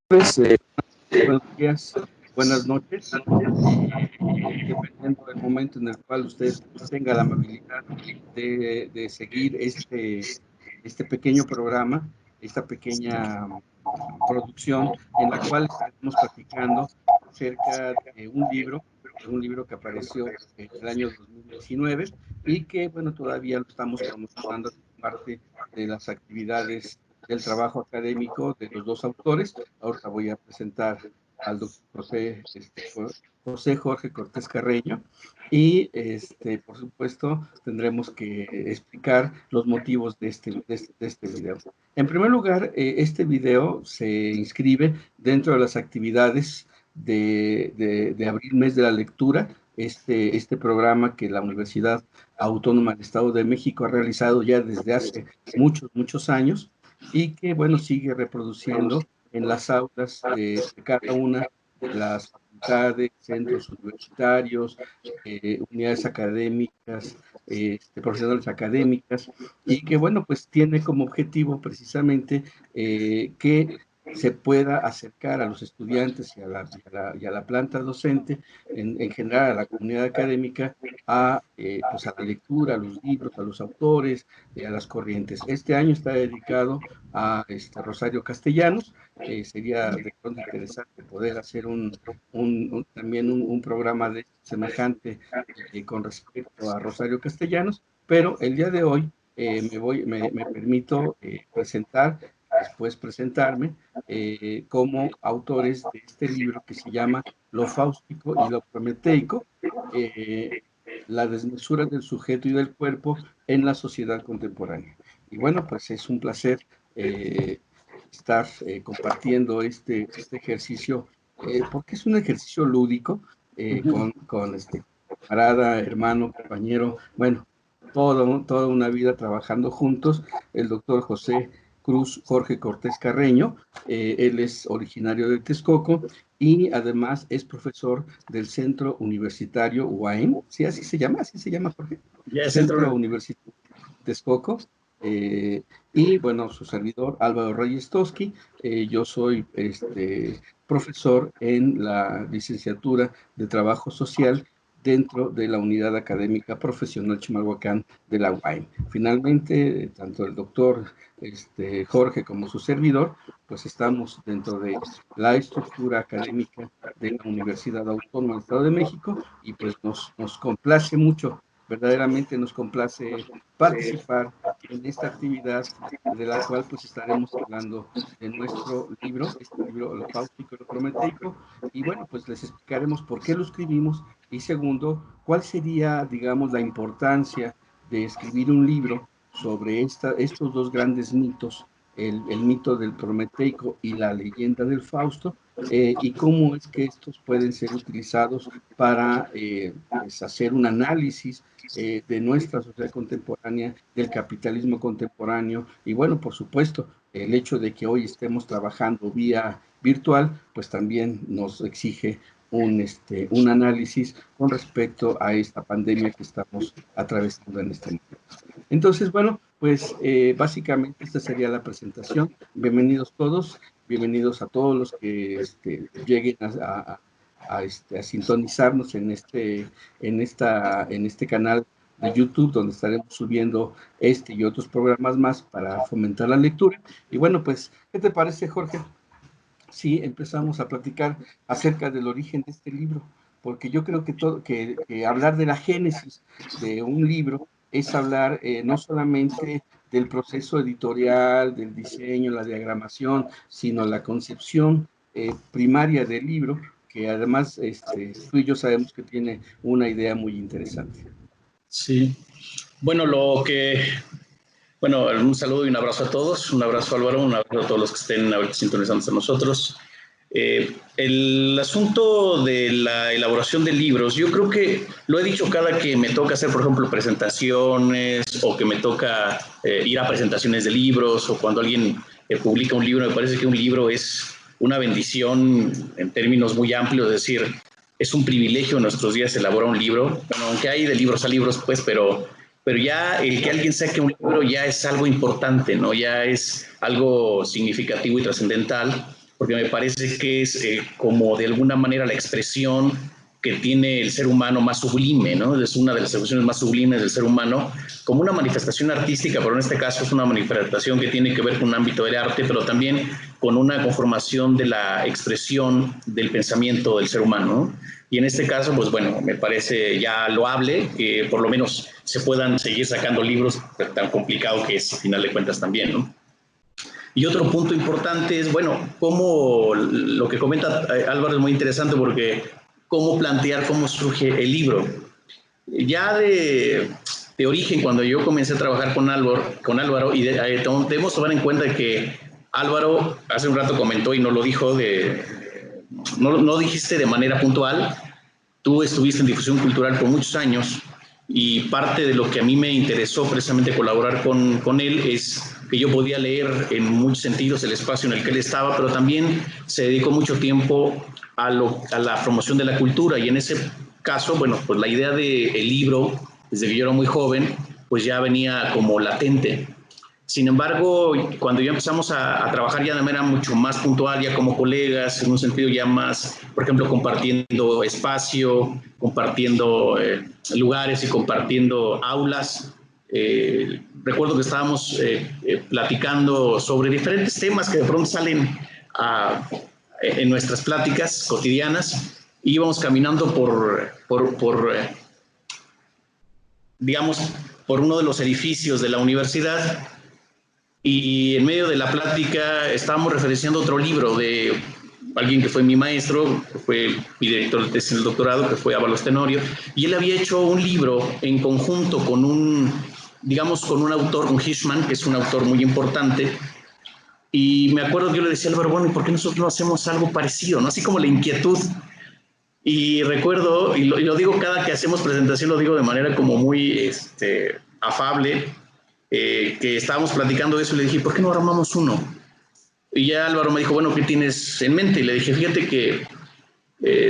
Pues, buenos días, buenas noches, dependiendo del momento en el cual usted tenga la amabilidad de seguir este pequeño programa, esta pequeña producción en la cual estaremos platicando acerca de un libro que apareció en el año 2019 y que, bueno, todavía lo estamos promocionando como parte de las actividades del trabajo académico de los dos autores. Ahorita voy a presentar al doctor José Jorge Cortés Carreño y, por supuesto, tendremos que explicar los motivos de este video. En primer lugar, este video se inscribe dentro de las actividades de abril, mes de la lectura, este programa que la Universidad Autónoma del Estado de México ha realizado ya desde hace muchos años y que, bueno, sigue reproduciendo en las aulas de cada una de las facultades, centros universitarios, unidades académicas, profesionales académicas, y que, bueno, pues tiene como objetivo precisamente que se pueda acercar a los estudiantes y a la planta docente, en general a la comunidad académica, pues a la lectura, a los libros, a los autores, a las corrientes. Este año está dedicado a Rosario Castellanos. Sería de pronto interesante poder hacer también un programa de semejante con respecto a Rosario Castellanos, pero el día de hoy me permito después presentarme como autores de este libro que se llama Lo Fáustico y lo Prometeico, la desmesura del sujeto y del cuerpo en la sociedad contemporánea. Y bueno, pues es un placer estar compartiendo este ejercicio, porque es un ejercicio lúdico, con camarada, hermano, compañero, bueno, toda una vida trabajando juntos, el doctor José Cruz Jorge Cortés Carreño. Él es originario de Texcoco y además es profesor del Centro Universitario UAM, ¿sí así se llama, Jorge? Ya, Centro Universitario Texcoco. Y bueno, su servidor Álvaro Reyes Toski. Yo soy profesor en la licenciatura de Trabajo Social dentro de la Unidad Académica Profesional Chimalhuacán de la UAM. Finalmente, tanto el doctor Jorge como su servidor, pues estamos dentro de la estructura académica de la Universidad Autónoma del Estado de México y pues nos complace mucho, verdaderamente nos complace participar en esta actividad, de la cual pues estaremos hablando de nuestro libro, Lo Fáustico y lo Prometeico, y bueno, pues les explicaremos por qué lo escribimos y segundo, cuál sería, digamos, la importancia de escribir un libro sobre estos dos grandes mitos, el mito del Prometeico y la leyenda del Fausto, y cómo es que estos pueden ser utilizados para pues hacer un análisis de nuestra sociedad contemporánea, del capitalismo contemporáneo, y bueno, por supuesto, el hecho de que hoy estemos trabajando vía virtual, pues también nos exige un análisis con respecto a esta pandemia que estamos atravesando en este momento. Entonces, bueno, pues básicamente esta sería la presentación. Bienvenidos todos, bienvenidos a todos los que lleguen a sintonizarnos en este canal de YouTube, donde estaremos subiendo y otros programas más para fomentar la lectura. Y bueno, pues, ¿qué te parece, Jorge? Sí, empezamos a platicar acerca del origen de este libro, porque yo creo que hablar de la génesis de un libro es hablar no solamente del proceso editorial, del diseño, la diagramación, sino la concepción primaria del libro, que además tú y yo sabemos que tiene una idea muy interesante. Sí, bueno, un saludo y un abrazo a todos, un abrazo Álvaro, un abrazo a todos los que estén ahorita sintonizándose a nosotros. El asunto de la elaboración de libros, yo creo que lo he dicho cada que me toca hacer, por ejemplo, presentaciones o que me toca ir a presentaciones de libros o cuando alguien publica un libro, me parece que un libro es una bendición en términos muy amplios, es decir, es un privilegio en nuestros días elaborar un libro, bueno, aunque hay de libros a libros, pues, pero ya el que alguien saque un libro ya es algo importante, ¿no? Ya es algo significativo y trascendental. porque me parece que es como de alguna manera la expresión que tiene el ser humano más sublime, ¿no? Es una de las expresiones más sublimes del ser humano, como una manifestación artística, pero en este caso es una manifestación que tiene que ver con un ámbito del arte, pero también con una conformación de la expresión del pensamiento del ser humano, ¿no? Y en este caso, pues bueno, me parece ya loable que por lo menos se puedan seguir sacando libros tan complicado que es, a final de cuentas, también, ¿no? Y otro punto importante es, bueno, cómo lo que comenta Álvaro es muy interesante porque cómo plantear cómo surge el libro. Ya de origen, cuando yo comencé a trabajar con Álvaro y debemos tomar en cuenta que Álvaro hace un rato comentó y no lo dijo, no dijiste de manera puntual, tú estuviste en difusión cultural por muchos años y parte de lo que a mí me interesó precisamente colaborar con él es que yo podía leer en muchos sentidos el espacio en el que él estaba, pero también se dedicó mucho tiempo a la promoción de la cultura y en ese caso, bueno, pues la idea del libro, desde que yo era muy joven, pues ya venía como latente. Sin embargo, cuando ya empezamos a trabajar ya de manera mucho más puntual, ya como colegas, en un sentido ya más, por ejemplo, compartiendo espacio, compartiendo lugares y compartiendo aulas, recuerdo que estábamos platicando sobre diferentes temas que de pronto salen en nuestras pláticas cotidianas y íbamos caminando digamos, por uno de los edificios de la universidad y en medio de la plática estábamos referenciando otro libro de alguien que fue mi maestro, que fue mi director de tesis en el doctorado, que fue Ábalos Tenorio, y él había hecho un libro en conjunto con un autor, un Hirschman, que es un autor muy importante, y me acuerdo que yo le decía a Álvaro, bueno, ¿y por qué nosotros no hacemos algo parecido? ¿No? Así como la inquietud. Y recuerdo, y lo digo cada que hacemos presentación, lo digo de manera como muy afable, que estábamos platicando de eso y le dije, ¿por qué no armamos uno? Y ya Álvaro me dijo, bueno, ¿qué tienes en mente? Y le dije, fíjate que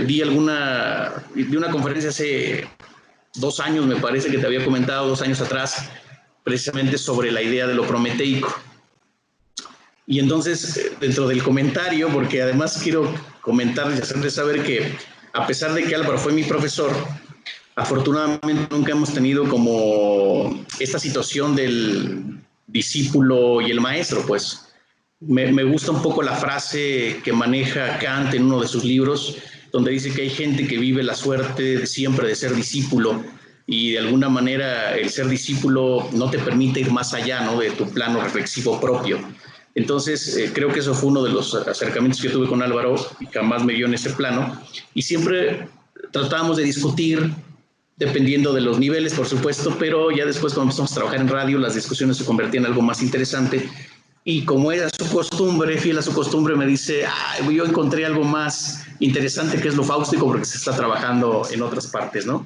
di una conferencia hace 2 años, me parece que te había comentado, 2 años atrás, precisamente sobre la idea de lo prometeico. Y entonces, dentro del comentario, porque además quiero comentarles y hacerles saber que a pesar de que Álvaro fue mi profesor, afortunadamente nunca hemos tenido como esta situación del discípulo y el maestro, pues. Me gusta un poco la frase que maneja Kant en uno de sus libros, donde dice que hay gente que vive la suerte siempre de ser discípulo y de alguna manera el ser discípulo no te permite ir más allá, ¿no?, de tu plano reflexivo propio. Entonces, creo que eso fue uno de los acercamientos que tuve con Álvaro y jamás me vio en ese plano. Y siempre tratábamos de discutir, dependiendo de los niveles, por supuesto, pero ya después cuando empezamos a trabajar en radio, las discusiones se convertían en algo más interesante. Y como era su costumbre, fiel a su costumbre, me dice, yo encontré algo más interesante que es lo fáustico porque se está trabajando en otras partes, ¿no?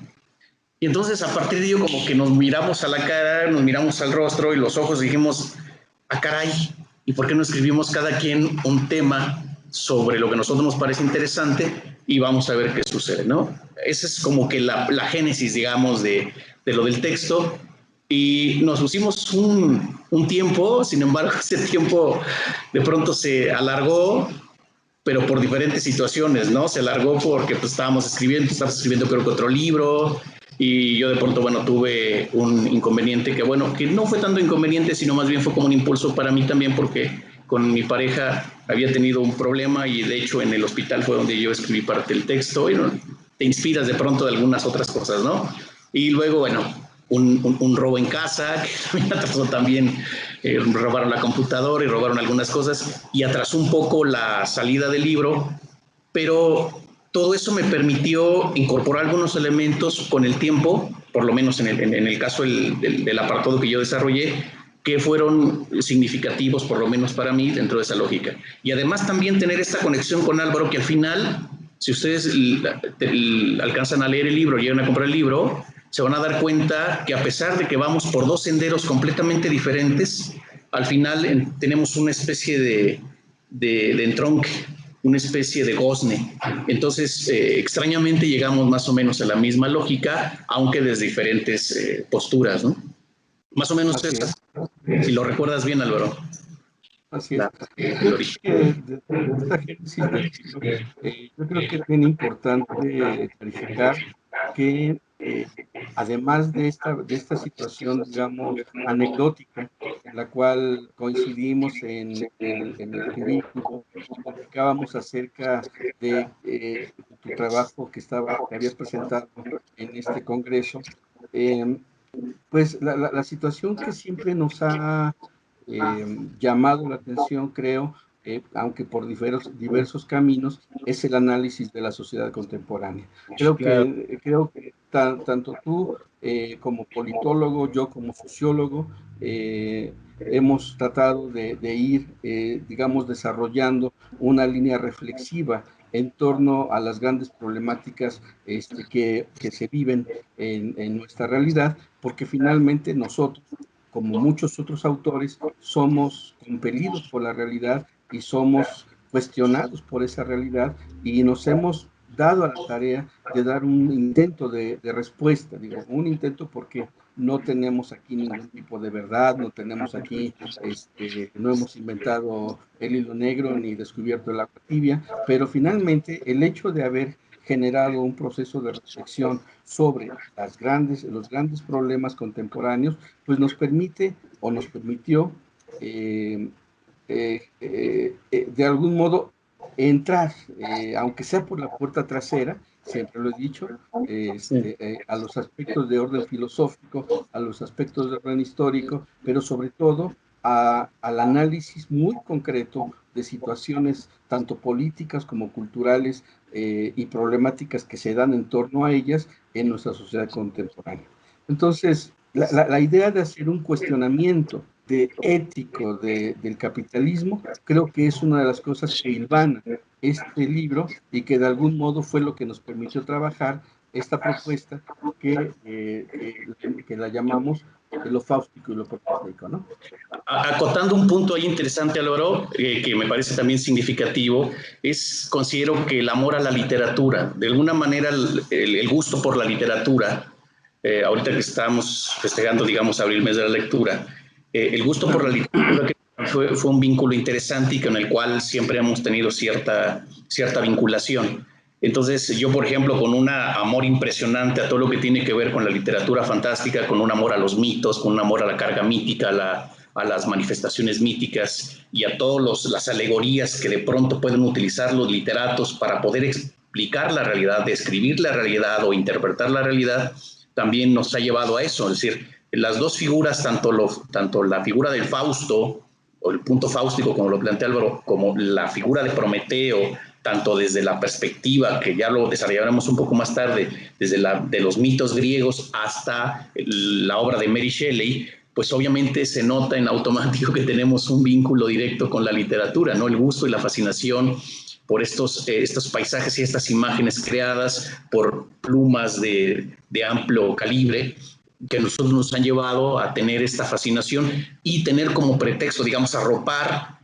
Y entonces a partir de ello como que nos miramos a la cara, nos miramos al rostro y los ojos y dijimos, caray, ¿y por qué no escribimos cada quien un tema sobre lo que a nosotros nos parece interesante y vamos a ver qué sucede, ¿no? Esa es como que la génesis, digamos, de lo del texto. Y nos pusimos un tiempo, sin embargo, ese tiempo de pronto se alargó, pero por diferentes situaciones, ¿no? Se alargó porque pues, estábamos escribiendo creo que otro libro, y yo de pronto, bueno, tuve un inconveniente que no fue tanto inconveniente, sino más bien fue como un impulso para mí también, porque con mi pareja había tenido un problema y de hecho en el hospital fue donde yo escribí parte del texto, y te inspiras de pronto de algunas otras cosas, ¿no? Y luego, bueno, un robo en casa, que me atrasó también, robaron la computadora y robaron algunas cosas y atrasó un poco la salida del libro, pero todo eso me permitió incorporar algunos elementos con el tiempo, por lo menos en el caso del apartado que yo desarrollé, que fueron significativos, por lo menos para mí, dentro de esa lógica. Y además también tener esta conexión con Álvaro, que al final, si ustedes alcanzan a leer el libro, llegan a comprar el libro, se van a dar cuenta que a pesar de que vamos por 2 senderos completamente diferentes, al final tenemos una especie de entronque, una especie de gozne. Entonces, extrañamente llegamos más o menos a la misma lógica, aunque desde diferentes posturas, ¿no? Más o menos esa, si lo recuerdas bien, Álvaro. Así es. Yo creo que desde esta génesis del libro, yo creo que es bien importante clarificar que además de esta situación, digamos, anecdótica, en la cual coincidimos en el cubículo y platicábamos acerca de tu trabajo que habías presentado en este congreso, eh, pues la situación que siempre nos ha llamado la atención, creo, aunque por diversos caminos, es el análisis de la sociedad contemporánea. Claro. Creo que tanto tú como politólogo, yo como sociólogo, hemos tratado de ir, digamos, desarrollando una línea reflexiva en torno a las grandes problemáticas que se viven en nuestra realidad, porque finalmente nosotros, como muchos otros autores, somos compelidos por la realidad y somos cuestionados por esa realidad y nos hemos dado a la tarea de dar un intento de respuesta, digo, un intento porque no tenemos aquí ningún tipo de verdad, no tenemos aquí, no hemos inventado el hilo negro ni descubierto el agua tibia, pero finalmente el hecho de haber generado un proceso de reflexión sobre los grandes problemas contemporáneos, pues nos permite o nos permitió eh, de algún modo entrar, aunque sea por la puerta trasera, siempre lo he dicho, Sí. a los aspectos de orden filosófico, a los aspectos de orden histórico, pero sobre todo al análisis muy concreto de situaciones tanto políticas como culturales y problemáticas que se dan en torno a ellas en nuestra sociedad contemporánea. Entonces, la idea de hacer un cuestionamiento ético del capitalismo, creo que es una de las cosas que hilvana este libro y que de algún modo fue lo que nos permitió trabajar esta propuesta que la llamamos lo fáustico y lo proteico, ¿no? Acotando un punto ahí interesante, Álvaro, que me parece también significativo, considero que el amor a la literatura, de alguna manera el gusto por la literatura, ahorita que estamos festejando, digamos, abril, mes de la lectura, el gusto por la literatura fue un vínculo interesante y con el cual siempre hemos tenido cierta vinculación. Entonces, yo, por ejemplo, con un amor impresionante a todo lo que tiene que ver con la literatura fantástica, con un amor a los mitos, con un amor a la carga mítica, a las manifestaciones míticas y a todas las alegorías que de pronto pueden utilizar los literatos para poder explicar la realidad, describir la realidad o interpretar la realidad, también nos ha llevado a eso. Es decir, las dos figuras, tanto la figura del Fausto, o el punto fáustico, como lo plantea Álvaro, como la figura de Prometeo, tanto desde la perspectiva, que ya lo desarrollaremos un poco más tarde, de los mitos griegos hasta la obra de Mary Shelley, pues obviamente se nota en automático que tenemos un vínculo directo con la literatura, ¿no? El gusto y la fascinación por estos paisajes y estas imágenes creadas por plumas de amplio calibre, que nosotros nos han llevado a tener esta fascinación y tener como pretexto, digamos, arropar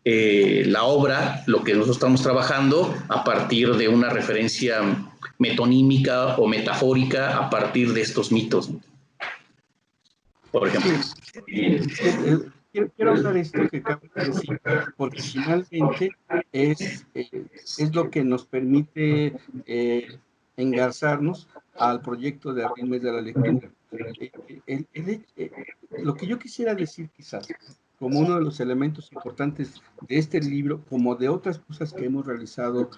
la obra, lo que nosotros estamos trabajando, a partir de una referencia metonímica o metafórica a partir de estos mitos, por ejemplo. Sí, quiero hablar esto que acabas de decir, porque finalmente es lo que nos permite engarzarnos al proyecto de Abril Mes de la Lectura. Eh, lo que yo quisiera decir quizás, como uno de los elementos importantes de este libro, como de otras cosas que hemos realizado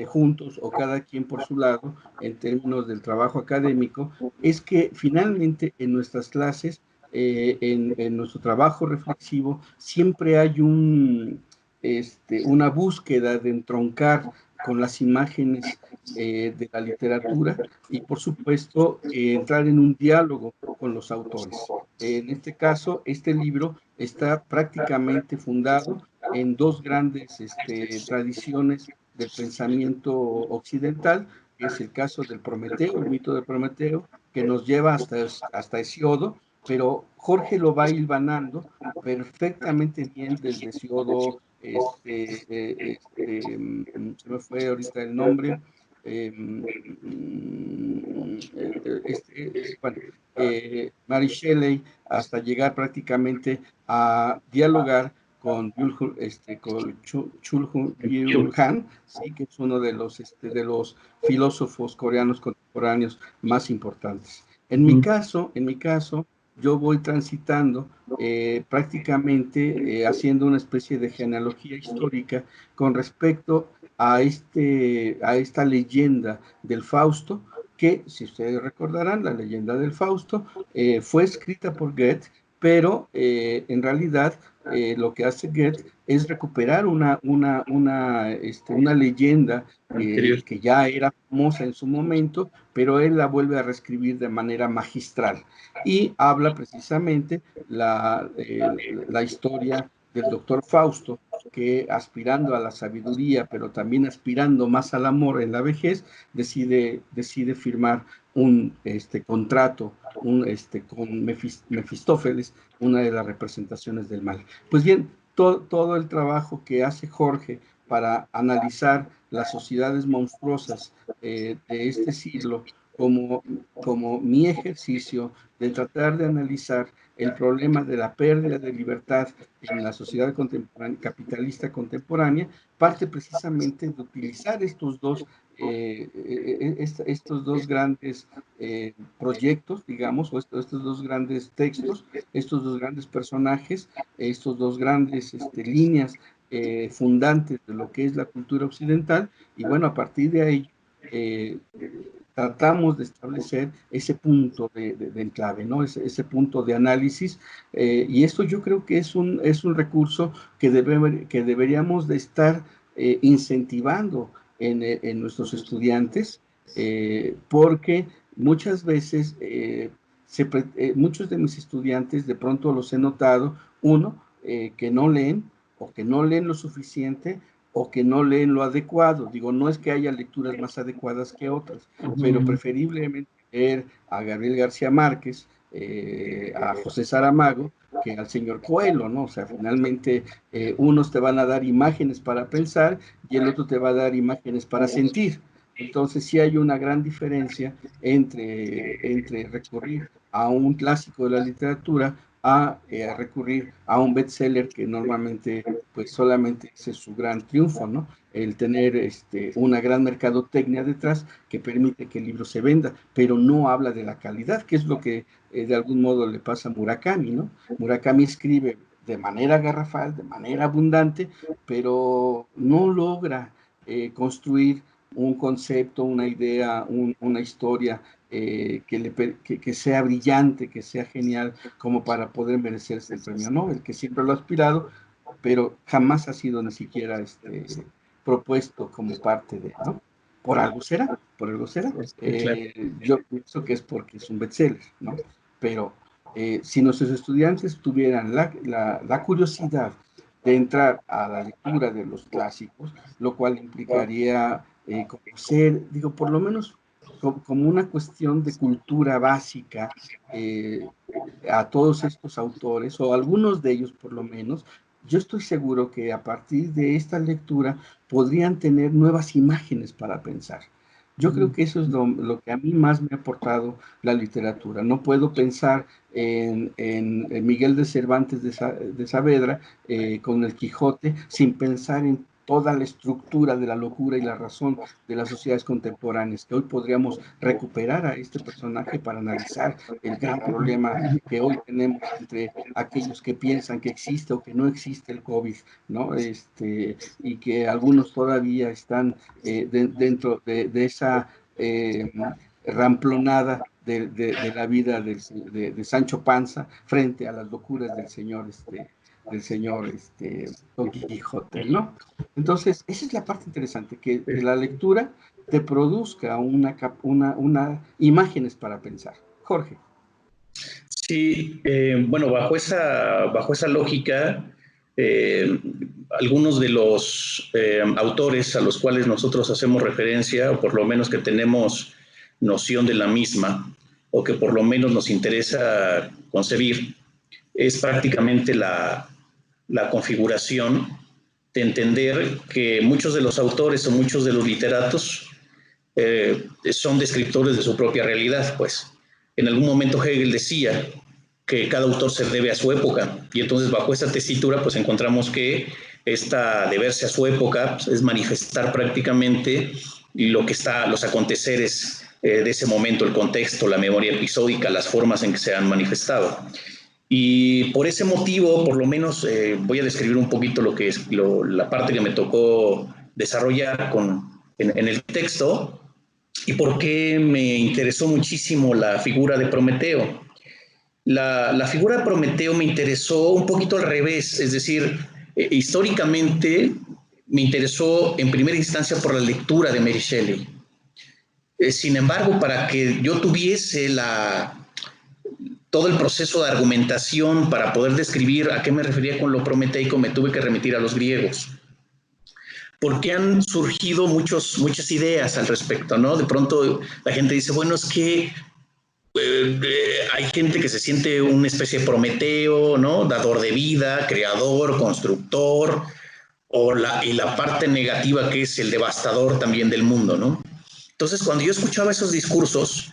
juntos o cada quien por su lado en términos del trabajo académico, es que finalmente en nuestras clases en nuestro trabajo reflexivo siempre hay una búsqueda de entroncar con las imágenes de la literatura y, por supuesto, entrar en un diálogo con los autores. En este caso, este libro está prácticamente fundado en dos grandes tradiciones del pensamiento occidental, que es el caso del Prometeo, el mito de Prometeo, que nos lleva hasta Hesiodo, pero Jorge lo va hilvanando perfectamente bien desde Hesiodo, se me fue ahorita el nombre, bueno, Mary Shelley, hasta llegar prácticamente a dialogar Chul Hyun Han, sí, que es uno de los filósofos coreanos contemporáneos más importantes. En mi caso, yo voy transitando prácticamente haciendo una especie de genealogía histórica con respecto a esta leyenda del Fausto, que, si ustedes recordarán, la leyenda del Fausto fue escrita por Goethe, pero en realidad lo que hace Goethe es recuperar una leyenda que ya era famosa en su momento, pero él la vuelve a reescribir de manera magistral y habla precisamente la historia del doctor Fausto, que aspirando a la sabiduría, pero también aspirando más al amor en la vejez, decide firmar un contrato con Mefistófeles, una de las representaciones del mal. Pues bien, todo el trabajo que hace Jorge para analizar las sociedades monstruosas de este siglo como mi ejercicio de tratar de analizar el problema de la pérdida de libertad en la sociedad contemporánea, capitalista contemporánea, parte precisamente de utilizar estos dos grandes proyectos, digamos, o estos dos grandes textos, estos dos grandes personajes, estos dos grandes líneas fundantes de lo que es la cultura occidental, y bueno, a partir de ahí tratamos de establecer ese punto de enclave, ¿no? Ese punto de análisis, y esto yo creo que es un recurso que deberíamos de estar incentivando en nuestros estudiantes, porque muchas veces muchos de mis estudiantes de pronto los he notado, que no leen o que no leen lo suficiente o que no leen lo adecuado. Digo, no es que haya lecturas más adecuadas que otras, pero preferiblemente leer a Gabriel García Márquez, a José Saramago, que al señor Coelho, ¿no? O sea, finalmente unos te van a dar imágenes para pensar y el otro te va a dar imágenes para sentir. Entonces sí hay una gran diferencia entre recurrir a un clásico de la literatura a recurrir a un bestseller que normalmente pues solamente ese es su gran triunfo, ¿no? El tener una gran mercadotecnia detrás que permite que el libro se venda, pero no habla de la calidad, que es lo que de algún modo le pasa a Murakami, ¿no? Murakami escribe de manera garrafal, de manera abundante, pero no logra construir un concepto, una idea, una historia que sea brillante, que sea genial, como para poder merecerse el premio Nobel, que siempre lo ha aspirado, pero jamás ha sido ni siquiera propuesto como parte de, ¿no? Por algo será, por algo será. Yo pienso que es porque es un bestseller, ¿no? Pero si nuestros estudiantes tuvieran la curiosidad de entrar a la lectura de los clásicos, lo cual implicaría conocer, digo, por lo menos como una cuestión de cultura básica a todos estos autores, o algunos de ellos por lo menos, yo estoy seguro que a partir de esta lectura podrían tener nuevas imágenes para pensar. Yo creo que eso es lo que a mí más me ha aportado la literatura. No puedo pensar en Miguel de Cervantes de Saavedra con el Quijote sin pensar en toda la estructura de la locura y la razón de las sociedades contemporáneas, que hoy podríamos recuperar a este personaje para analizar el gran problema que hoy tenemos entre aquellos que piensan que existe o que no existe el COVID, ¿no? Y que algunos todavía están dentro de esa ramplonada de la vida de Sancho Panza frente a las locuras del señor Don Quijote, ¿no? Entonces, esa es la parte interesante, que la lectura te produzca imágenes para pensar. Jorge. Sí, bueno, bajo esa lógica, algunos de los autores a los cuales nosotros hacemos referencia, o por lo menos que tenemos noción de la misma, o que por lo menos nos interesa concebir, es prácticamente la configuración de entender que muchos de los autores o muchos de los literatos son descriptores de su propia realidad, pues. En algún momento Hegel decía que cada autor se debe a su época. Y entonces bajo esta tesitura pues encontramos que esta deberse a su época pues, es manifestar prácticamente los aconteceres de ese momento, el contexto, la memoria episódica, las formas en que se han manifestado. Y por ese motivo, por lo menos, voy a describir un poquito lo que es la parte que me tocó desarrollar en el texto y por qué me interesó muchísimo la figura de Prometeo. La figura de Prometeo me interesó un poquito al revés, es decir, históricamente me interesó en primera instancia por la lectura de Mary Shelley. Sin embargo, para que yo tuviese todo el proceso de argumentación para poder describir a qué me refería con lo prometeico, me tuve que remitir a los griegos. Porque han surgido muchas ideas al respecto, ¿no? De pronto la gente dice, bueno, es que hay gente que se siente una especie de Prometeo, ¿no? Dador de vida, creador, constructor, y la parte negativa que es el devastador también del mundo, ¿no? Entonces, cuando yo escuchaba esos discursos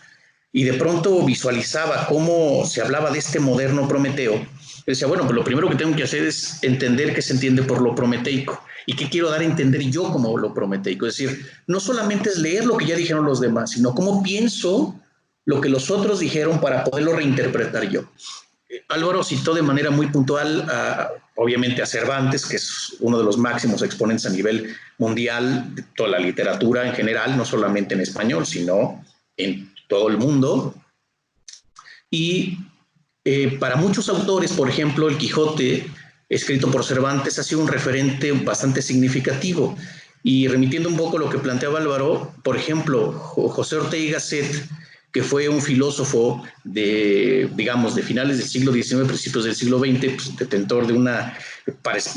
y de pronto visualizaba cómo se hablaba de este moderno Prometeo, decía, bueno, pues lo primero que tengo que hacer es entender qué se entiende por lo prometeico y qué quiero dar a entender yo como lo prometeico. Es decir, no solamente es leer lo que ya dijeron los demás, sino cómo pienso lo que los otros dijeron para poderlo reinterpretar yo. Álvaro citó de manera muy puntual, obviamente, a Cervantes, que es uno de los máximos exponentes a nivel mundial de toda la literatura en general, no solamente en español, sino en todo el mundo. Y para muchos autores, por ejemplo, el Quijote, escrito por Cervantes, ha sido un referente bastante significativo. Y remitiendo un poco a lo que planteaba Álvaro, por ejemplo, José Ortega y Gasset, que fue un filósofo de finales del siglo XIX, principios del siglo XX, pues, detentor de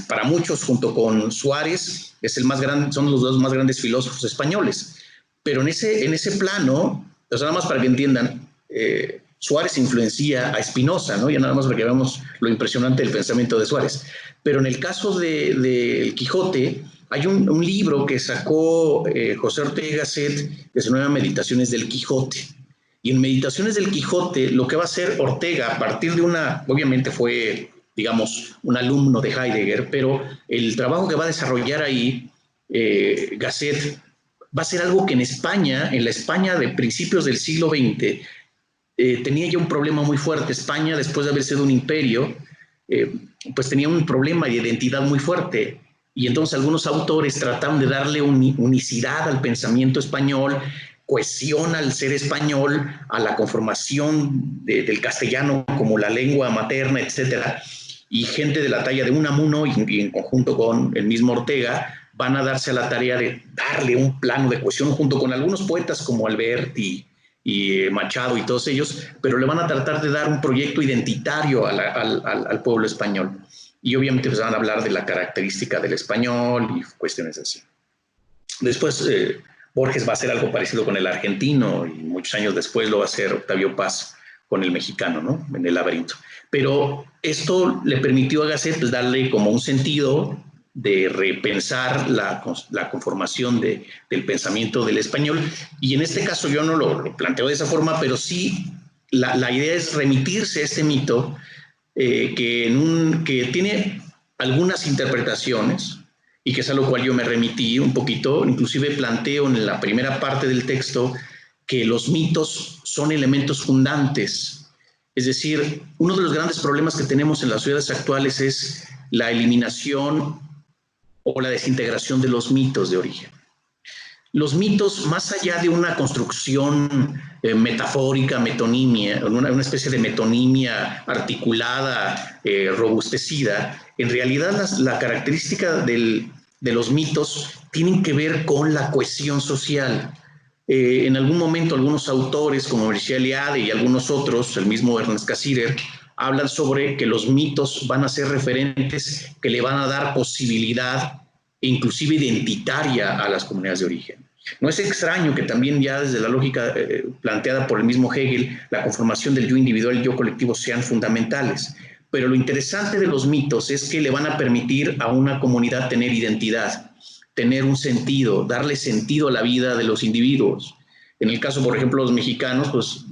para muchos, junto con Suárez, es el más grande, son los dos más grandes filósofos españoles. Pero en ese plano, o sea, nada más para que entiendan, Suárez influencia a Spinoza, ¿no? Ya nada más para que veamos lo impresionante del pensamiento de Suárez. Pero en el caso del Quijote, hay un libro que sacó José Ortega y Gasset, que se llama Meditaciones del Quijote. Y en Meditaciones del Quijote, lo que va a hacer Ortega, a partir de obviamente fue, digamos, un alumno de Heidegger, pero el trabajo que va a desarrollar ahí, Gasset, va a ser algo que en España, en la España de principios del siglo XX, tenía ya un problema muy fuerte. España, después de haber sido un imperio, pues tenía un problema de identidad muy fuerte. Y entonces algunos autores trataron de darle unicidad al pensamiento español, cohesión al ser español, a la conformación del castellano como la lengua materna, etcétera. Y gente de la talla de Unamuno y en conjunto con el mismo Ortega van a darse a la tarea de darle un plano de cohesión junto con algunos poetas como Alberti y Machado y todos ellos, pero le van a tratar de dar un proyecto identitario al pueblo español. Y obviamente pues van a hablar de la característica del español y cuestiones así. Después Borges va a hacer algo parecido con el argentino y muchos años después lo va a hacer Octavio Paz con el mexicano, ¿no? En El laberinto. Pero esto le permitió a Gasset pues, darle como un sentido de repensar la conformación del pensamiento del español. Y en este caso yo no lo planteo de esa forma, pero sí la idea es remitirse a este mito que tiene algunas interpretaciones y que es a lo cual yo me remití un poquito. Inclusive planteo en la primera parte del texto que los mitos son elementos fundantes. Es decir, uno de los grandes problemas que tenemos en las sociedades actuales es la eliminación o la desintegración de los mitos de origen. Los mitos, más allá de una construcción metafórica, metonimia, una especie de metonimia articulada, robustecida, en realidad la característica de los mitos tienen que ver con la cohesión social. En algún momento algunos autores como Mircea Eliade y algunos otros, el mismo Ernest Cassirer, hablan sobre que los mitos van a ser referentes que le van a dar posibilidad inclusive identitaria a las comunidades de origen. No es extraño que también ya desde la lógica planteada por el mismo Hegel, la conformación del yo individual y el yo colectivo sean fundamentales. Pero lo interesante de los mitos es que le van a permitir a una comunidad tener identidad, tener un sentido, darle sentido a la vida de los individuos. En el caso, por ejemplo, de los mexicanos, pues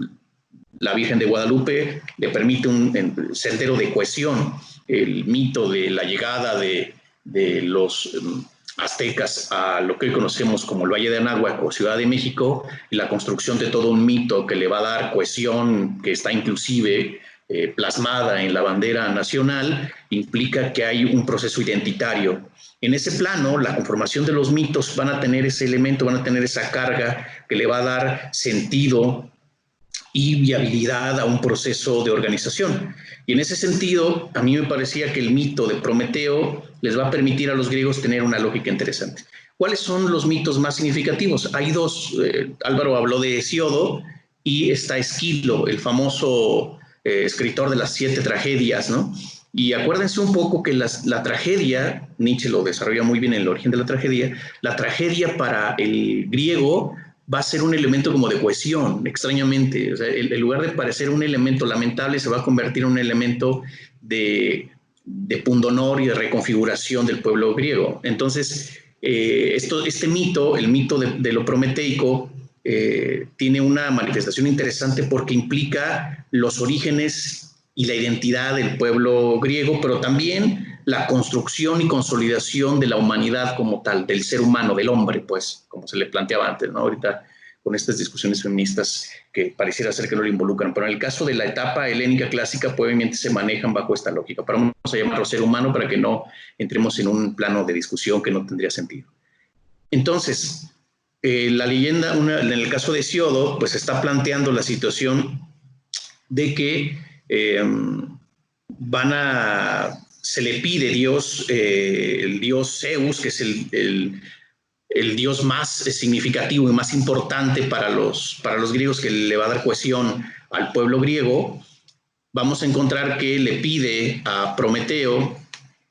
la Virgen de Guadalupe le permite un sendero de cohesión. El mito de la llegada de los aztecas a lo que hoy conocemos como el Valle de Anáhuac o Ciudad de México, y la construcción de todo un mito que le va a dar cohesión, que está inclusive plasmada en la bandera nacional, implica que hay un proceso identitario. En ese plano, la conformación de los mitos van a tener ese elemento, van a tener esa carga que le va a dar sentido y viabilidad a un proceso de organización. Y en ese sentido, a mí me parecía que el mito de Prometeo les va a permitir a los griegos tener una lógica interesante. ¿Cuáles son los mitos más significativos? Hay dos. Álvaro habló de Hesiodo y está Esquilo, el famoso escritor de las 7 tragedias, ¿no? Y acuérdense un poco que la tragedia, Nietzsche lo desarrolla muy bien en El origen de la tragedia para el griego va a ser un elemento como de cohesión, extrañamente. O sea, en lugar de parecer un elemento lamentable, se va a convertir en un elemento de pundonor y de reconfiguración del pueblo griego. Entonces, este mito, el mito de lo prometeico, tiene una manifestación interesante porque implica los orígenes y la identidad del pueblo griego, pero también la construcción y consolidación de la humanidad como tal, del ser humano, del hombre, pues, como se le planteaba antes, ¿no? Ahorita con estas discusiones feministas que pareciera ser que no le involucran, pero en el caso de la etapa helénica clásica, probablemente se manejan bajo esta lógica. Pero vamos a llamarlo ser humano para que no entremos en un plano de discusión que no tendría sentido. Entonces, la leyenda, en el caso de Hesiodo, pues está planteando la situación de que se le pide Dios, el dios Zeus, que es el dios más significativo y más importante para los griegos, que le va a dar cohesión al pueblo griego. Vamos a encontrar que le pide a Prometeo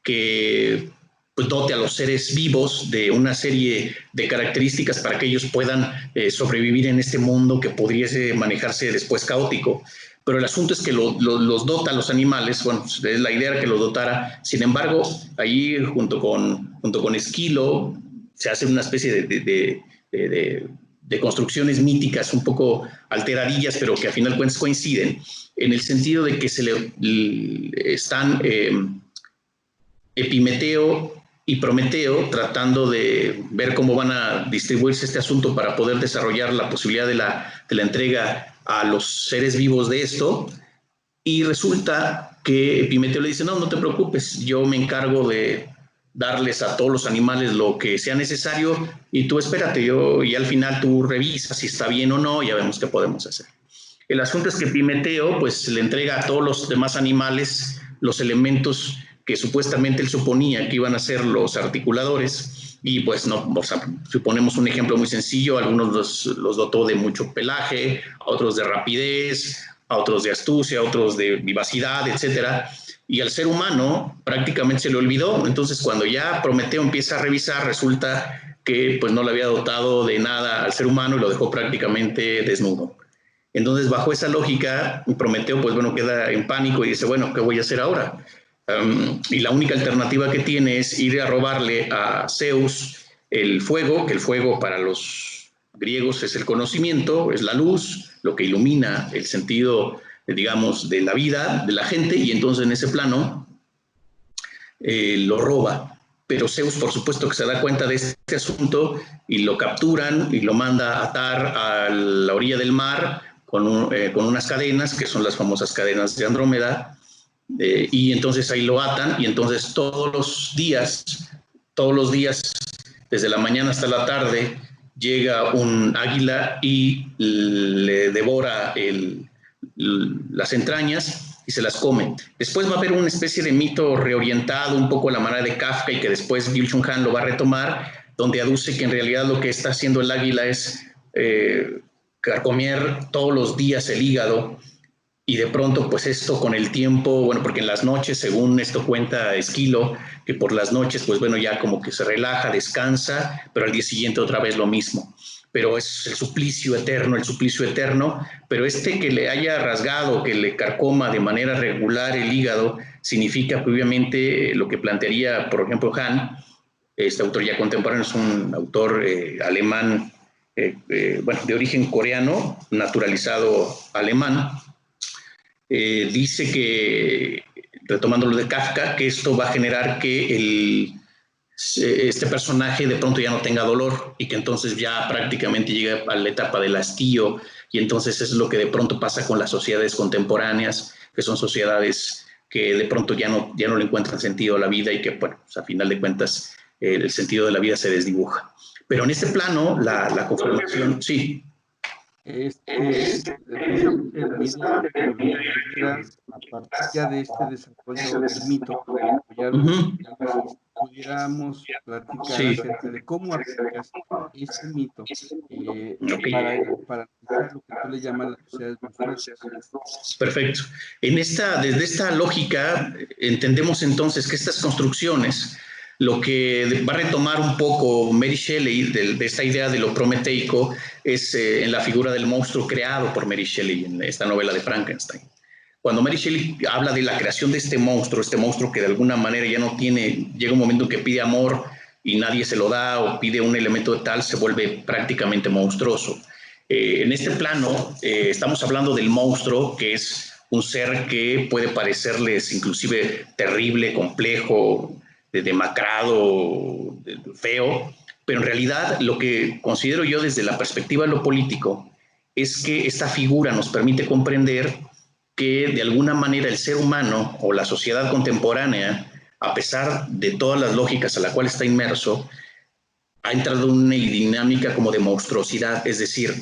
que pues, dote a los seres vivos de una serie de características para que ellos puedan sobrevivir en este mundo que pudiese manejarse después caótico. Pero el asunto es que los dota a los animales. Bueno, la idea era que los dotara. Sin embargo, ahí junto con Esquilo se hace una especie de construcciones míticas un poco alteradillas, pero que a final de cuentas coinciden, en el sentido de que están Epimeteo y Prometeo tratando de ver cómo van a distribuirse este asunto para poder desarrollar la posibilidad de la entrega a los seres vivos de esto, y resulta que Epimeteo le dice, no te preocupes, yo me encargo de darles a todos los animales lo que sea necesario y tú espérate, y al final tú revisas si está bien o no, ya vemos qué podemos hacer. El asunto es que Epimeteo pues le entrega a todos los demás animales los elementos que supuestamente él suponía que iban a ser los articuladores, y pues no, o sea, suponemos un ejemplo muy sencillo, algunos los dotó de mucho pelaje, a otros de rapidez, a otros de astucia, a otros de vivacidad, etcétera, y al ser humano prácticamente se le olvidó. Entonces cuando ya Prometeo empieza a revisar, resulta que pues no le había dotado de nada al ser humano y lo dejó prácticamente desnudo. Entonces bajo esa lógica, Prometeo pues bueno queda en pánico y dice, bueno, ¿qué voy a hacer ahora? Y la única alternativa que tiene es ir a robarle a Zeus el fuego, que el fuego para los griegos es el conocimiento, es la luz, lo que ilumina el sentido, digamos, de la vida de la gente, y entonces en ese plano lo roba. Pero Zeus, por supuesto, que se da cuenta de este asunto y lo capturan y lo manda a atar a la orilla del mar con unas cadenas, que son las famosas cadenas de Andrómeda, y entonces ahí lo atan, y entonces todos los días, desde la mañana hasta la tarde, llega un águila y le devora las entrañas y se las come. Después va a haber una especie de mito reorientado un poco a la manera de Kafka, y que después Byung-Chul Han lo va a retomar, donde aduce que en realidad lo que está haciendo el águila es carcomer todos los días el hígado. Y de pronto, pues esto con el tiempo, bueno, porque en las noches, según esto cuenta Esquilo, que por las noches, pues bueno, ya como que se relaja, descansa, pero al día siguiente otra vez lo mismo. Pero es el suplicio eterno, pero que le haya rasgado, que le carcoma de manera regular el hígado, significa que obviamente lo que plantearía, por ejemplo, Han, este autor ya contemporáneo, es un autor alemán, bueno, de origen coreano, naturalizado alemán, dice que, retomando lo de Kafka, que esto va a generar que este personaje de pronto ya no tenga dolor y que entonces ya prácticamente llega a la etapa del hastío, y entonces eso es lo que de pronto pasa con las sociedades contemporáneas, que son sociedades que de pronto ya no le encuentran sentido a la vida y que, bueno, pues a final de cuentas el sentido de la vida se desdibuja. Pero en este plano, la conformación, sí. Precisamente la idea o lo que quisieras, a partir ya de este desarrollo del mito, ya lo pudiéramos platicar Sí. acerca de cómo aplicas este mito Okay. para analizar lo que tú le llamas las sociedades monstruosas. Perfecto. Desde esta lógica, entendemos entonces que estas construcciones, lo que va a retomar un poco Mary Shelley de esta idea de lo prometeico, es en la figura del monstruo creado por Mary Shelley en esta novela de Frankenstein. Cuando Mary Shelley habla de la creación de este monstruo que de alguna manera ya no tiene, llega un momento en que pide amor y nadie se lo da, o pide un elemento de tal, se vuelve prácticamente monstruoso. En este plano estamos hablando del monstruo, que es un ser que puede parecerles inclusive terrible, complejo, demacrado, feo, pero en realidad lo que considero yo desde la perspectiva de lo político es que esta figura nos permite comprender que de alguna manera el ser humano o la sociedad contemporánea, a pesar de todas las lógicas a la cual está inmerso, ha entrado en una dinámica como de monstruosidad, es decir,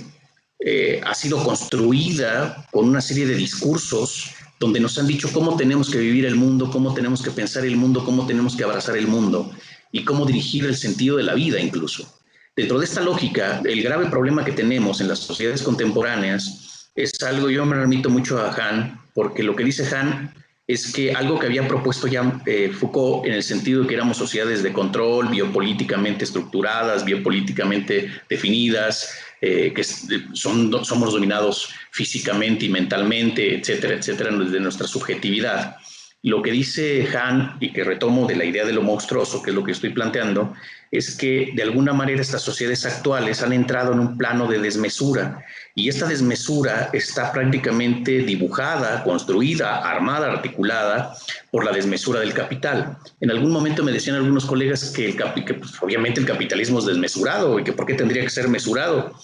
ha sido construida con una serie de discursos donde nos han dicho cómo tenemos que vivir el mundo, cómo tenemos que pensar el mundo, cómo tenemos que abrazar el mundo y cómo dirigir el sentido de la vida incluso. Dentro de esta lógica, el grave problema que tenemos en las sociedades contemporáneas es algo, yo me remito mucho a Hahn, porque lo que dice Hahn es que algo que había propuesto ya Foucault en el sentido de que éramos sociedades de control, biopolíticamente estructuradas, biopolíticamente definidas, que somos dominados físicamente y mentalmente, etcétera, etcétera, desde nuestra subjetividad. Lo que dice Hahn, y que retomo de la idea de lo monstruoso, que es lo que estoy planteando, es que de alguna manera estas sociedades actuales han entrado en un plano de desmesura, y esta desmesura está prácticamente dibujada, construida, armada, articulada por la desmesura del capital. En algún momento me decían algunos colegas que pues, obviamente el capitalismo es desmesurado y que por qué tendría que ser mesurado.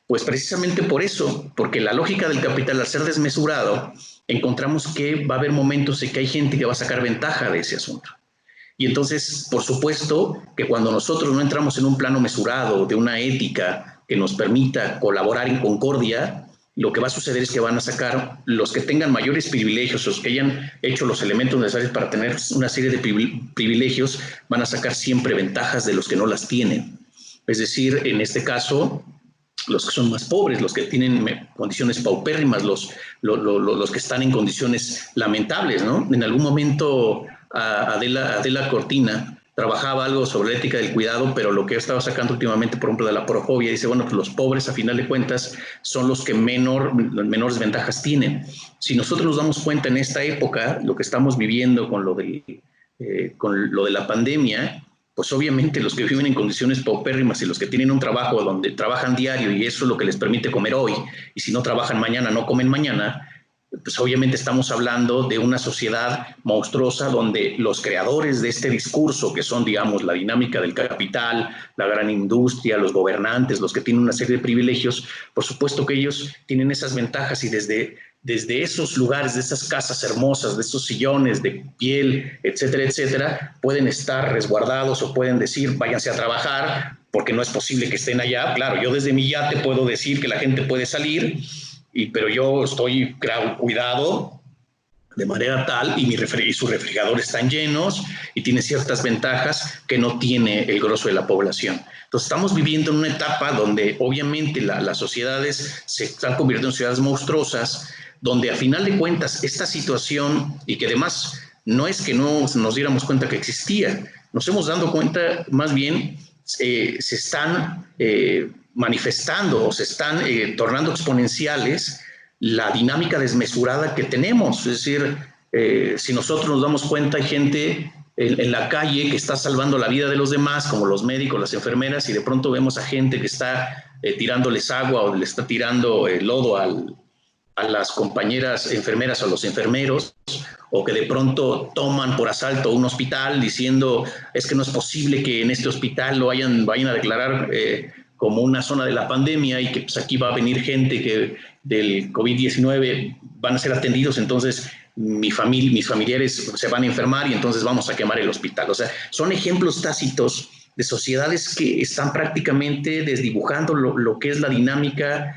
Pues precisamente por eso, porque la lógica del capital, al ser desmesurado, encontramos que va a haber momentos en que hay gente que va a sacar ventaja de ese asunto. Y entonces, por supuesto, que cuando nosotros no entramos en un plano mesurado de una ética que nos permita colaborar en concordia, lo que va a suceder es que van a sacar los que tengan mayores privilegios, los que hayan hecho los elementos necesarios para tener una serie de privilegios, van a sacar siempre ventajas de los que no las tienen. Es decir, en este caso, los que son más pobres, los que tienen condiciones paupérrimas, los que están en condiciones lamentables, ¿no? En algún momento Adela Cortina trabajaba algo sobre la ética del cuidado, pero lo que estaba sacando últimamente, por ejemplo, de la porofobia, dice, bueno, pues los pobres, a final de cuentas, son los que menores ventajas tienen. Si nosotros nos damos cuenta en esta época, lo que estamos viviendo con lo de la pandemia, pues obviamente los que viven en condiciones paupérrimas y los que tienen un trabajo donde trabajan diario y eso es lo que les permite comer hoy, y si no trabajan mañana, no comen mañana, pues obviamente estamos hablando de una sociedad monstruosa donde los creadores de este discurso, que son, digamos, la dinámica del capital, la gran industria, los gobernantes, los que tienen una serie de privilegios, por supuesto que ellos tienen esas ventajas y desde esos lugares, de esas casas hermosas, de esos sillones de piel, etcétera, etcétera, pueden estar resguardados o pueden decir, váyanse a trabajar, porque no es posible que estén allá. Claro, yo desde mi yate puedo decir que la gente puede salir, pero yo estoy cuidado de manera tal y sus refrigeradores están llenos y tiene ciertas ventajas que no tiene el grosso de la población. Entonces estamos viviendo en una etapa donde obviamente las sociedades se están convirtiendo en sociedades monstruosas, donde a final de cuentas esta situación, y que además no es que no nos diéramos cuenta que existía, nos hemos dado cuenta más bien se están manifestando o se están tornando exponenciales la dinámica desmesurada que tenemos. Es decir, si nosotros nos damos cuenta, hay gente en la calle que está salvando la vida de los demás, como los médicos, las enfermeras, y de pronto vemos a gente que está tirándoles agua o le está tirando lodo a las compañeras enfermeras o a los enfermeros, o que de pronto toman por asalto un hospital diciendo es que no es posible que en este hospital lo vayan a declarar como una zona de la pandemia y que pues, aquí va a venir gente que del COVID-19 van a ser atendidos, entonces mis familiares se van a enfermar y entonces vamos a quemar el hospital. O sea, son ejemplos tácitos de sociedades que están prácticamente desdibujando lo que es la dinámica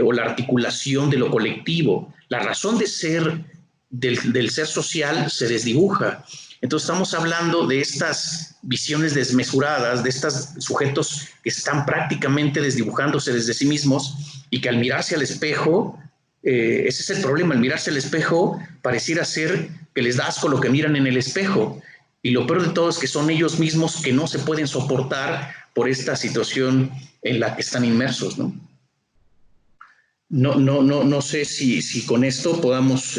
o la articulación de lo colectivo. La razón de ser del ser social se desdibuja. Entonces estamos hablando de estas visiones desmesuradas, de estos sujetos que están prácticamente desdibujándose desde sí mismos y que al mirarse al espejo, ese es el problema, al mirarse al espejo pareciera ser que les da asco lo que miran en el espejo. Y lo peor de todo es que son ellos mismos que no se pueden soportar por esta situación en la que están inmersos, ¿no? No sé si con esto podamos,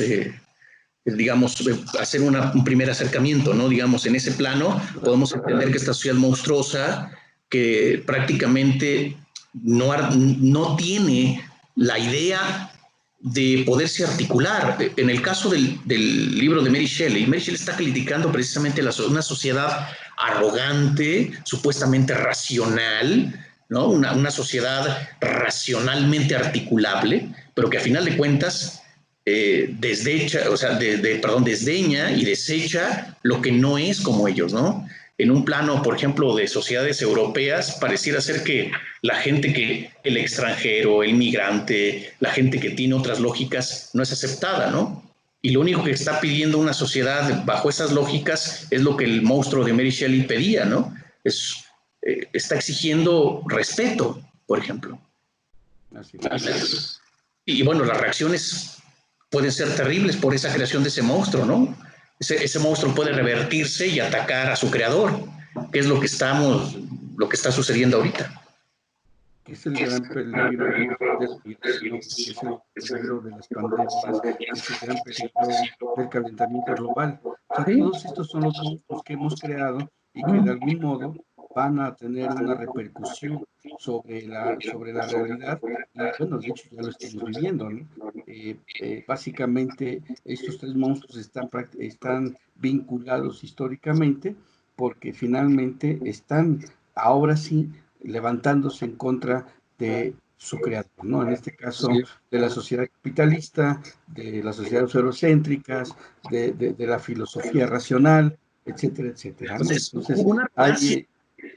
digamos, hacer un primer acercamiento, ¿no? Digamos, en ese plano podemos entender que esta sociedad monstruosa que prácticamente no tiene la idea de poderse articular. En el caso del libro de Mary Shelley está criticando precisamente una sociedad arrogante, supuestamente racional, ¿no? Una sociedad racionalmente articulable, pero que a final de cuentas desdeña y desecha lo que no es como ellos, ¿no? En un plano, por ejemplo, de sociedades europeas, pareciera ser que la gente el extranjero, el migrante, la gente que tiene otras lógicas, no es aceptada, ¿no? Y lo único que está pidiendo una sociedad bajo esas lógicas es lo que el monstruo de Mary Shelley pedía, ¿no? Está exigiendo respeto, por ejemplo. Así es. Y bueno, las reacciones pueden ser terribles por esa creación de ese monstruo, ¿no? Ese monstruo puede revertirse y atacar a su creador, que es lo que está sucediendo ahorita. Que es el gran peligro de la migración, que es el peligro de las pandemias, es el gran peligro del calentamiento global. O sea, todos estos son los monstruos que hemos creado y que de algún modo van a tener una repercusión sobre la realidad y bueno, de hecho ya lo estamos viviendo, ¿no? Básicamente estos tres monstruos están vinculados históricamente porque finalmente están ahora sí levantándose en contra de su creador, ¿no? En este caso, de la sociedad capitalista, de las sociedades eurocéntricas, de la filosofía racional, etcétera, etcétera, ¿no? Entonces,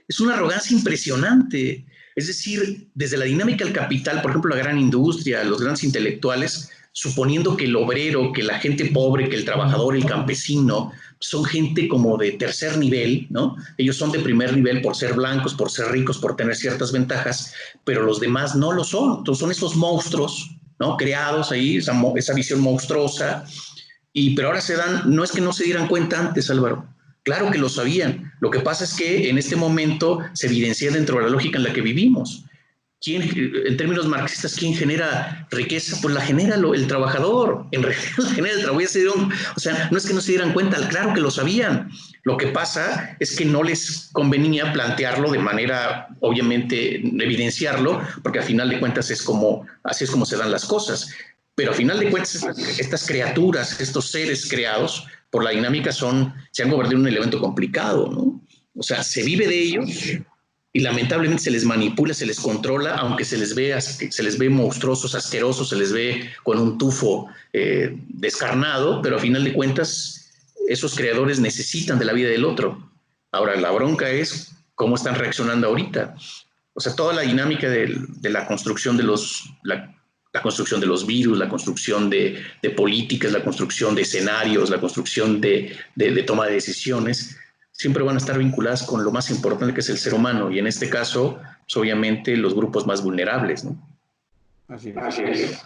es una arrogancia impresionante. Es decir, desde la dinámica del capital, por ejemplo, la gran industria, los grandes intelectuales, suponiendo que el obrero, que la gente pobre, que el trabajador, el campesino, son gente como de tercer nivel, ¿no? Ellos son de primer nivel por ser blancos, por ser ricos, por tener ciertas ventajas, pero los demás no lo son. Entonces son esos monstruos, ¿no? Creados ahí, esa visión monstruosa. Pero ahora no es que no se dieran cuenta antes, Álvaro. Claro que lo sabían. Lo que pasa es que en este momento se evidencia dentro de la lógica en la que vivimos. En términos marxistas, ¿quién genera riqueza? Pues la genera el trabajador. En realidad la genera el trabajador. O sea, no es que no se dieran cuenta, claro que lo sabían. Lo que pasa es que no les convenía plantearlo de manera, obviamente, evidenciarlo, porque al final de cuentas así es como se dan las cosas. Pero a final de cuentas, estas criaturas, estos seres creados por la dinámica se han convertido en un elemento complicado, ¿no? O sea, se vive de ellos y lamentablemente se les manipula, se les controla, aunque se les ve monstruosos, asquerosos, se les ve con un tufo descarnado, pero a final de cuentas esos creadores necesitan de la vida del otro. Ahora, la bronca es cómo están reaccionando ahorita. O sea, toda la dinámica de la construcción de la construcción de los virus, la construcción de políticas, la construcción de escenarios, la construcción de toma de decisiones, siempre van a estar vinculadas con lo más importante que es el ser humano, y en este caso, pues, obviamente, los grupos más vulnerables, ¿no? Así es. Así es.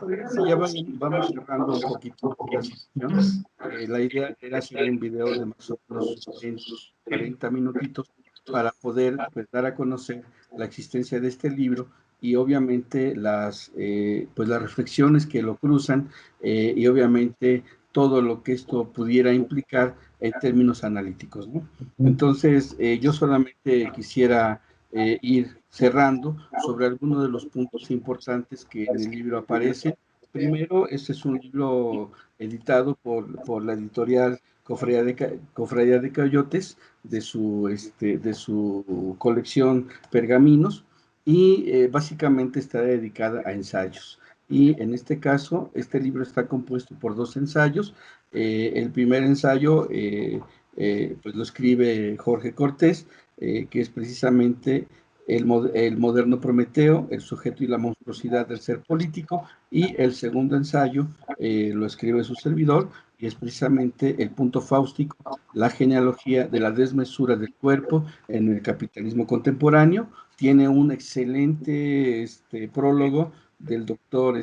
Bueno, si ya vamos cerrando un poquito la sesión. La idea era hacer un video de más o menos 40 minutitos para poder pues, dar a conocer la existencia de este libro y obviamente las reflexiones que lo cruzan y obviamente todo lo que esto pudiera implicar en términos analíticos, ¿no? Entonces, yo solamente quisiera ir cerrando sobre algunos de los puntos importantes que en el libro aparecen primero, este es un libro editado por la editorial Cofradía de Coyotes, de su colección Pergaminos, y básicamente está dedicada a ensayos. Y en este caso, este libro está compuesto por dos ensayos. El primer ensayo pues lo escribe Jorge Cortés, que es precisamente el moderno Prometeo, el sujeto y la monstruosidad del ser político, y el segundo ensayo lo escribe su servidor, y es precisamente el punto fáustico, la genealogía de la desmesura del cuerpo en el capitalismo contemporáneo. Tiene un excelente prólogo del doctor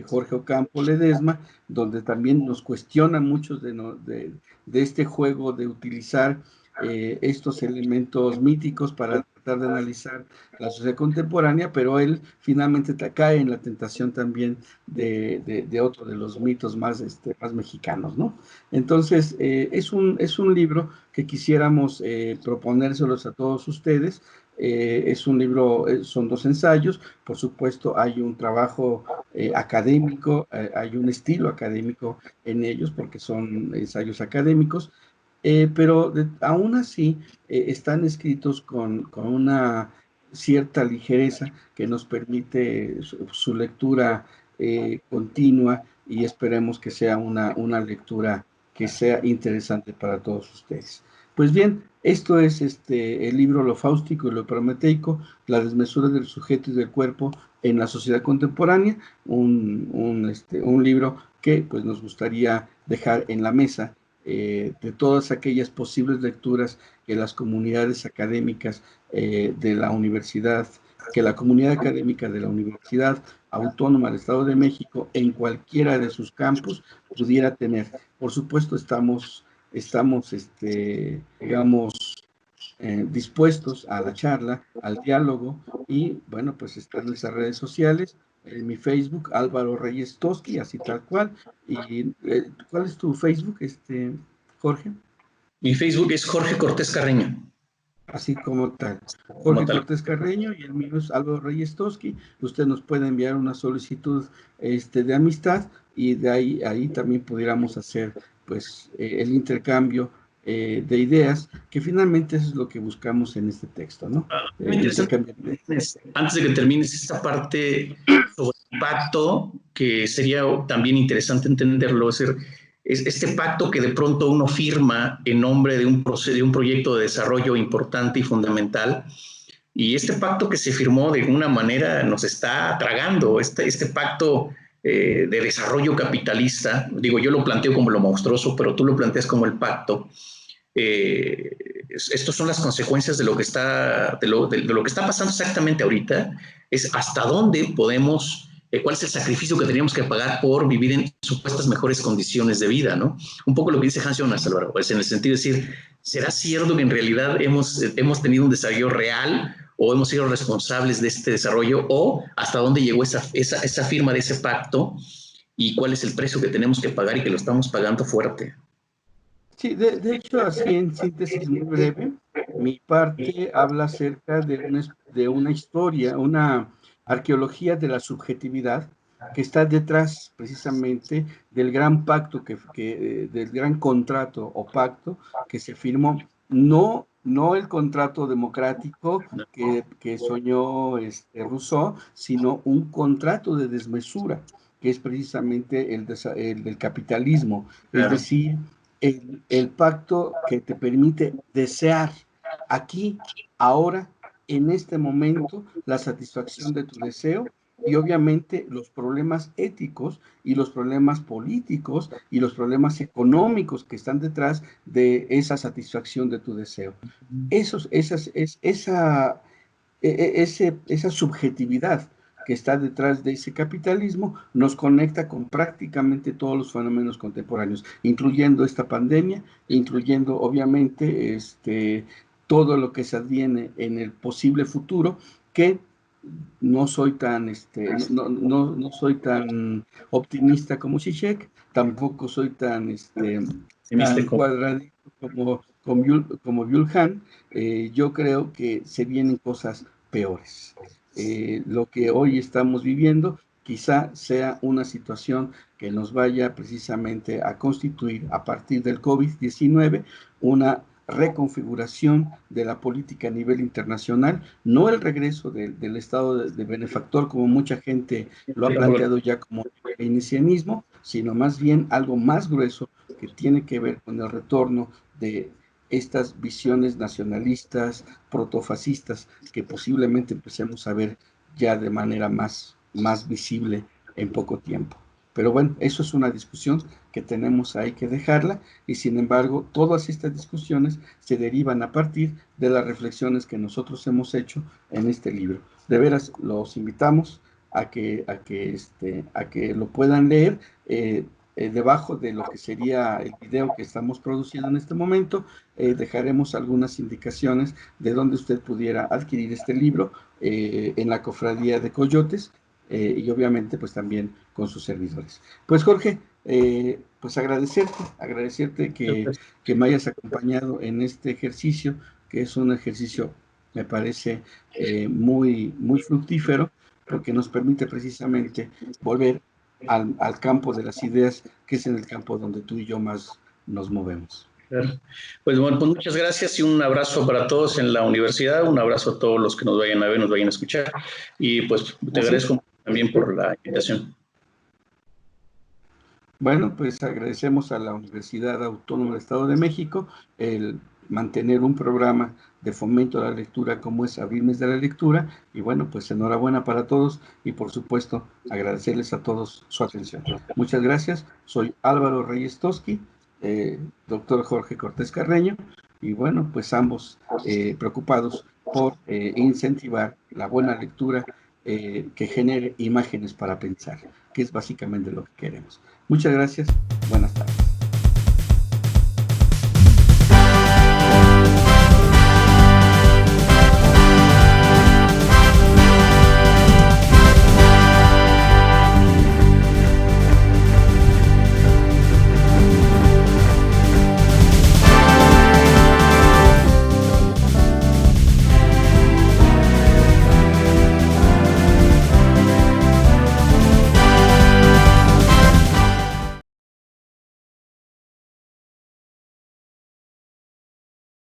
Jorge Ocampo Ledesma, donde también nos cuestionan muchos de este juego de utilizar estos elementos míticos para tratar de analizar la sociedad contemporánea, pero él finalmente cae en la tentación también de otro de los mitos más mexicanos, ¿no? Entonces, es un libro que quisiéramos proponérselos a todos ustedes. Es un libro, son dos ensayos, por supuesto hay un trabajo académico, hay un estilo académico en ellos porque son ensayos académicos, pero aún así están escritos con una cierta ligereza que nos permite su lectura continua, y esperemos que sea una lectura que sea interesante para todos ustedes. Pues bien, esto es el libro Lo Fáustico y lo Prometeico, la desmesura del sujeto y del cuerpo en la sociedad contemporánea, un libro que pues nos gustaría dejar en la mesa de todas aquellas posibles lecturas que las comunidades académicas de la universidad, que la comunidad académica de la Universidad Autónoma del Estado de México en cualquiera de sus campus pudiera tener. Por supuesto, estamos digamos, dispuestos a la charla, al diálogo, y bueno, pues están nuestras redes sociales, en mi Facebook, Álvaro Reyes Toski, así tal cual. Y ¿cuál es tu Facebook, Jorge? Mi Facebook es Jorge Cortés Carreño. Así como tal. Como Jorge tal. Cortés Carreño, y el mío es Álvaro Reyes Toski. Usted nos puede enviar una solicitud de amistad, y de ahí también pudiéramos hacer pues el intercambio de ideas, que finalmente eso es lo que buscamos en este texto, ¿no? Muy interesante. Intercambio de ideas. Antes de que termines esta parte sobre el pacto, que sería también interesante entenderlo, es decir, este pacto que de pronto uno firma en nombre de un proyecto de desarrollo importante y fundamental, y este pacto que se firmó de alguna manera nos está tragando, este pacto de desarrollo capitalista, digo, yo lo planteo como lo monstruoso, pero tú lo planteas como el pacto. Estas son las consecuencias de lo que está, de lo que está pasando exactamente ahorita, es hasta dónde podemos, cuál es el sacrificio que teníamos que pagar por vivir en supuestas mejores condiciones de vida, ¿no? Un poco lo que dice Hans Jonas, Álvaro, pues en el sentido de decir, ¿será cierto que en realidad hemos tenido un desarrollo real o hemos sido responsables de este desarrollo, o hasta dónde llegó esa firma de ese pacto y cuál es el precio que tenemos que pagar y que lo estamos pagando fuerte? Sí, de hecho, así en síntesis muy breve, mi parte habla acerca de una historia, una arqueología de la subjetividad que está detrás precisamente del gran pacto, del gran contrato o pacto que se firmó. No el contrato democrático que soñó Rousseau, sino un contrato de desmesura, que es precisamente el del capitalismo. Es Claro. decir, el pacto que te permite desear aquí, ahora, en este momento, la satisfacción de tu deseo, y obviamente los problemas éticos y los problemas políticos y los problemas económicos que están detrás de esa satisfacción de tu deseo. Esa subjetividad que está detrás de ese capitalismo nos conecta con prácticamente todos los fenómenos contemporáneos, incluyendo esta pandemia, incluyendo obviamente todo lo que se adviene en el posible futuro, que no soy tan, no soy tan optimista como Zizek, tampoco soy tan cuadradito como Byul-Han. Yo creo que se vienen cosas peores. Lo que hoy estamos viviendo quizá sea una situación que nos vaya precisamente a constituir a partir del COVID-19 una reconfiguración de la política a nivel internacional, no el regreso del estado de benefactor, como mucha gente lo ha planteado ya como keynesianismo, sino más bien algo más grueso que tiene que ver con el retorno de estas visiones nacionalistas, protofascistas, que posiblemente empecemos a ver ya de manera más visible en poco tiempo. Pero bueno, eso es una discusión que tenemos ahí que dejarla, y sin embargo, todas estas discusiones se derivan a partir de las reflexiones que nosotros hemos hecho en este libro. De veras, los invitamos a que lo puedan leer. Debajo de lo que sería el video que estamos produciendo en este momento, dejaremos algunas indicaciones de dónde usted pudiera adquirir este libro, en la Cofradía de Coyotes, y obviamente pues también con sus servidores. Pues Jorge, pues agradecerte que me hayas acompañado en este ejercicio, que es un ejercicio, me parece, muy fructífero, porque nos permite precisamente volver al campo de las ideas, que es en el campo donde tú y yo más nos movemos. Pues bueno, pues muchas gracias y un abrazo para todos en la universidad, un abrazo a todos los que nos vayan a ver, nos vayan a escuchar, y pues te agradezco también por la invitación. Bueno, pues agradecemos a la Universidad Autónoma del Estado de México el mantener un programa de fomento a la lectura como es Abril Mes de la Lectura, y bueno, pues enhorabuena para todos, y por supuesto agradecerles a todos su atención. Muchas gracias, soy Álvaro Reyes Toski, doctor Jorge Cortés Carreño, y bueno, pues ambos preocupados por incentivar la buena lectura, que genere imágenes para pensar, que es básicamente lo que queremos. Muchas gracias, buenas tardes.